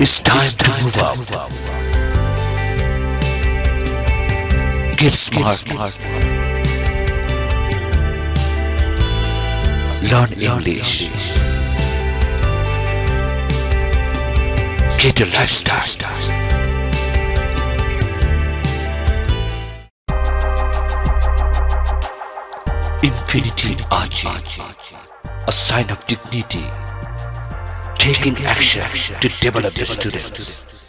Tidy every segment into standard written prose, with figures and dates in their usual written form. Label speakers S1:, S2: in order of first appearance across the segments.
S1: It's time to move up. Get smart. Learn English. Get a lifestyle. Infinity Archie, a sign of dignity, taking action to develop the students.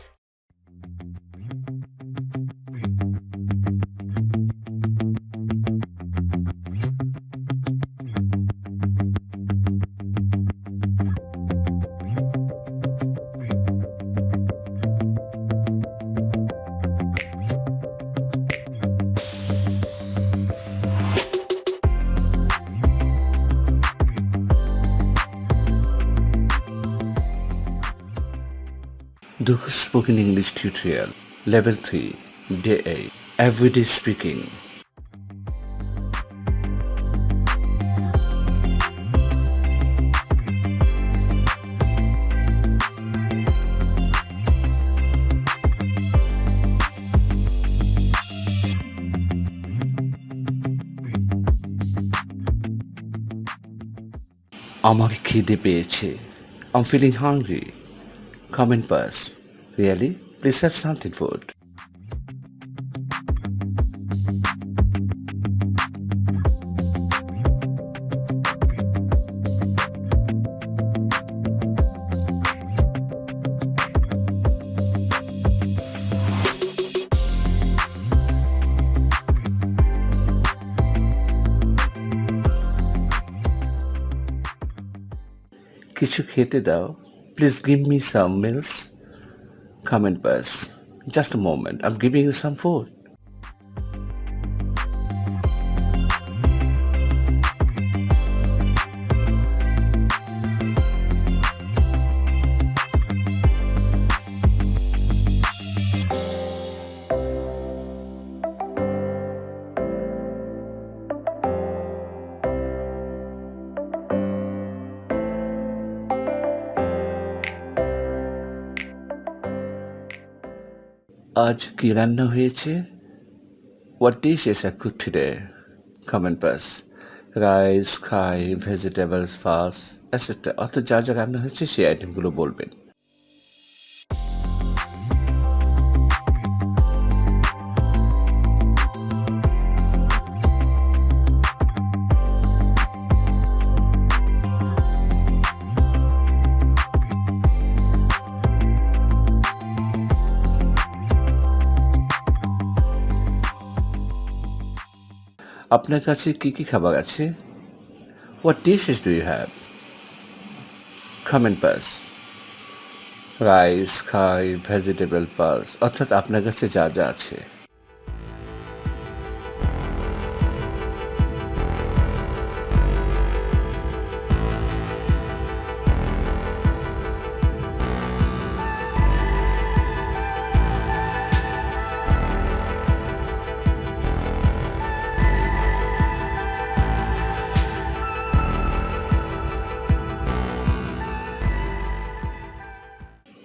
S1: Dukhu Spoken English Tutorial Level 3 Day 8 Everyday Speaking. আমার খিদে পেয়েছে. I'm feeling hungry. Comment pass. Really? Please have something food. কিছু খেতে দাও. Please give me some meals. Comment pass. Just a moment. I'm giving you some food. আজ কি রান্না হয়েছে? What dishes are cooked today? Comment pass. Rice, curry, vegetables, pulse, etc. অর্থাৎ যা যা রান্না হয়েছে সেই আইটেমগুলো বলবেন. আপনার কাছে কি কি খাবার আছে? What dishes do you have? Comment pass. Rice, curry, vegetable, pulse. অর্থাৎ আপনার কাছে যা যা আছে.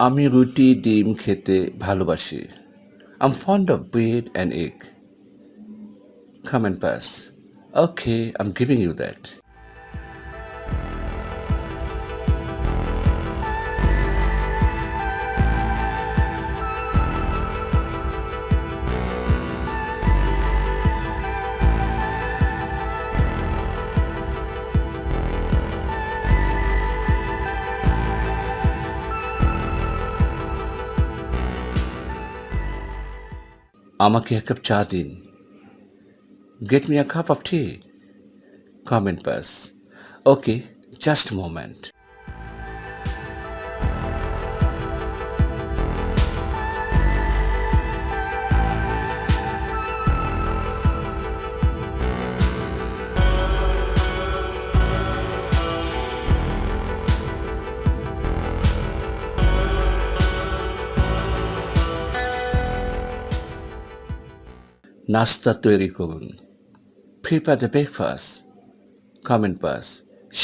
S1: আমি রুটি ডিম খেতে ভালোবাসি. I'm fond of bread and egg. Comment pass. Okay, I'm giving you that. আমাকে এক কাপ চা দিন. Get me a cup of tea. Comment pass. Okay, just a moment. নাস্তা তৈরি করুন. Prepare the breakfast. Comment pass.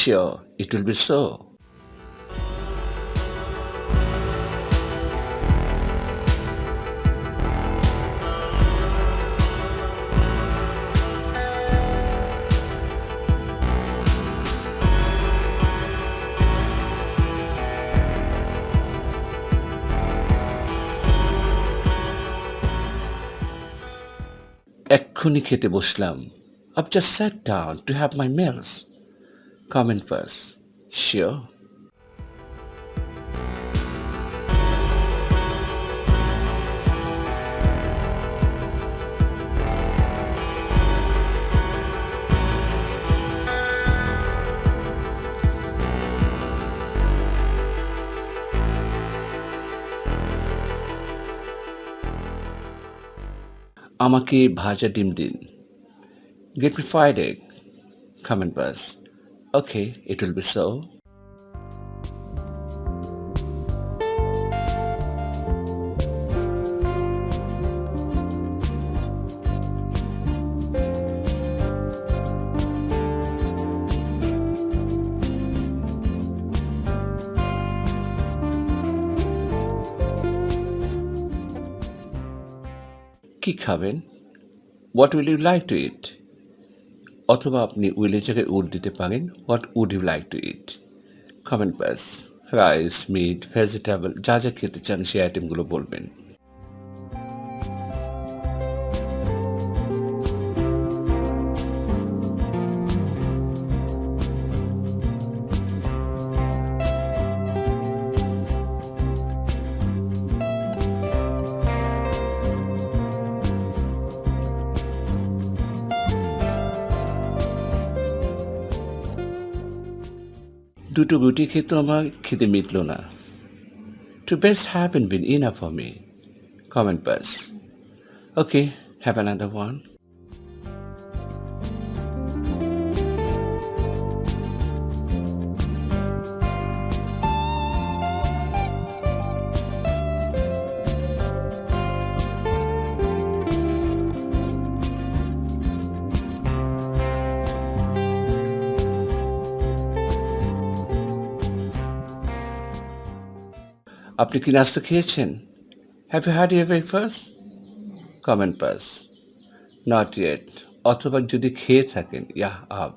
S1: Sure, it will be so. এক্ষুনি খেতে বসলাম। I've just sat down to have my meals. Comment first. Sure. আমাকে ভাজা ডিম দিন। Get me fried egg. Comment first. Okay, it will be so. কি খাবেন? What will you like to eat? অথবা আপনি উইলের জায়গায় উড দিতে পারেন। What would you like to eat? Comment first. Rice, meat, vegetable যা যা খেতে চান সেই আইটেমগুলো বলবেন। দুটো রুটি খেতে আমার খেতে মিটল না। Two beds haven't been enough for me. Comment first. Okay, have another one. আপনি কি নাস্তা খেয়েছেন? Have you had your breakfast? Comment first. Not yet. অথবা যদি খেয়ে থাকেন, yeah, up.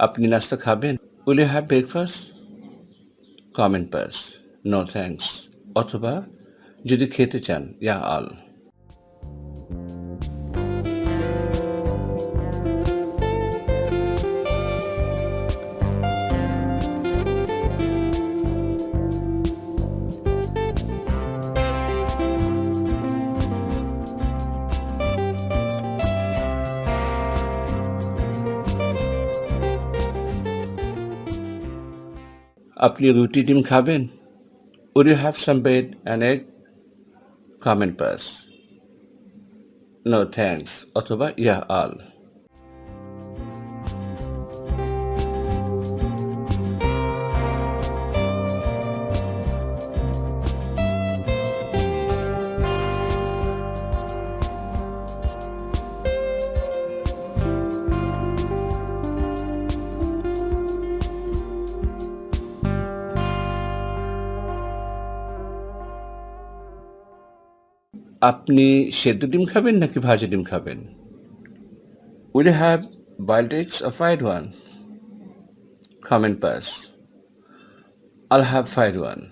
S1: আপনি নাস্তা খাবেন? Will you have breakfast? Comment first. No thanks. অথবা যদি খেতে চান, yeah, all. আপনি রুটি ডিম খাবেন? Would you have some bread and egg? Comment first. No thanks. অথবা yeah, all. আপনি সেদ্ধ ডিম খাবেন নাকি ভাজা ডিম খাবেন? Will you have boiled eggs or fried one? Comment first. I'll have fried one.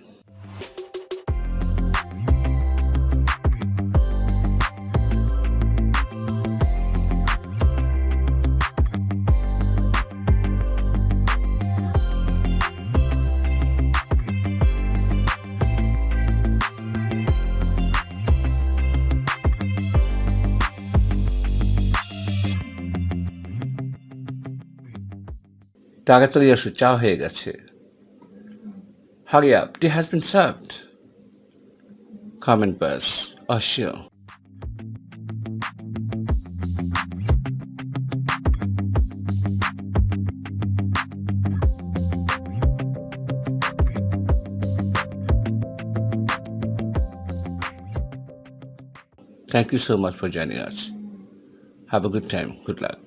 S1: তাড়াতাড়ি আসো, চা হয়ে গেছে। Hurry up, tea has been served. Comment first. Oh, sure. Thank you so much for joining us. Have a good time. Good luck.